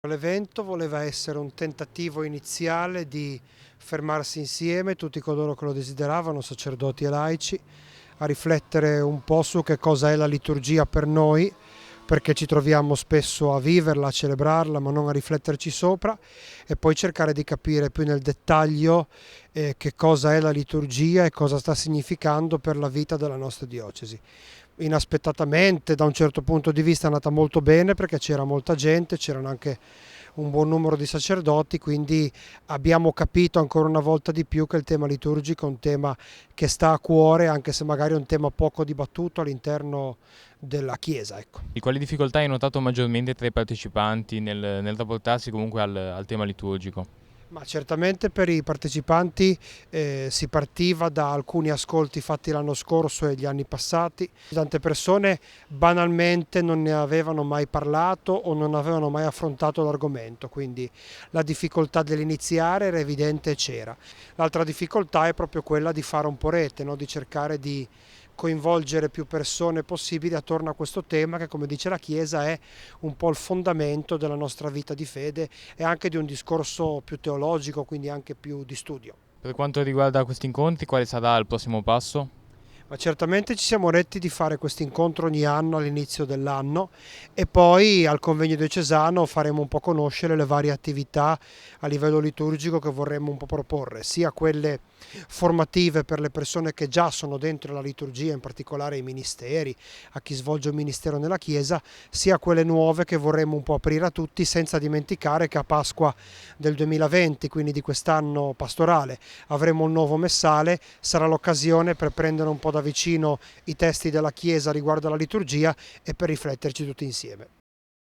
L'evento voleva essere un tentativo iniziale di fermarsi insieme, tutti coloro che lo desideravano, sacerdoti e laici, a riflettere un po' su che cosa è la liturgia per noi, perché ci troviamo spesso a viverla, a celebrarla, ma non a rifletterci sopra, e poi cercare di capire più nel dettaglio che cosa è la liturgia e cosa sta significando per la vita della nostra diocesi. Inaspettatamente, da un certo punto di vista, è andata molto bene perché c'era molta gente, c'erano anche un buon numero di sacerdoti, quindi abbiamo capito ancora una volta di più che il tema liturgico è un tema che sta a cuore, anche se magari è un tema poco dibattuto all'interno della Chiesa, ecco. E quali difficoltà hai notato maggiormente tra i partecipanti nel rapportarsi comunque al tema liturgico? Ma certamente per i partecipanti si partiva da alcuni ascolti fatti l'anno scorso e gli anni passati. Tante persone banalmente non ne avevano mai parlato o non avevano mai affrontato l'argomento, quindi la difficoltà dell'iniziare era evidente e c'era. L'altra difficoltà è proprio quella di fare un po' rete, no? Di cercare di coinvolgere più persone possibili attorno a questo tema che, come dice la Chiesa, è un po' il fondamento della nostra vita di fede e anche di un discorso più teologico, quindi anche più di studio. Per quanto riguarda questi incontri, quale sarà il prossimo passo? Ma certamente ci siamo retti di fare questo incontro ogni anno all'inizio dell'anno e poi al convegno diocesano faremo un po' conoscere le varie attività a livello liturgico che vorremmo un po' proporre, sia quelle formative per le persone che già sono dentro la liturgia, in particolare i ministeri, a chi svolge un ministero nella Chiesa, sia quelle nuove che vorremmo un po' aprire a tutti, senza dimenticare che a Pasqua del 2020, quindi di quest'anno pastorale, avremo un nuovo messale, sarà l'occasione per prendere un po' da vicino i testi della Chiesa riguardo alla liturgia e per rifletterci tutti insieme.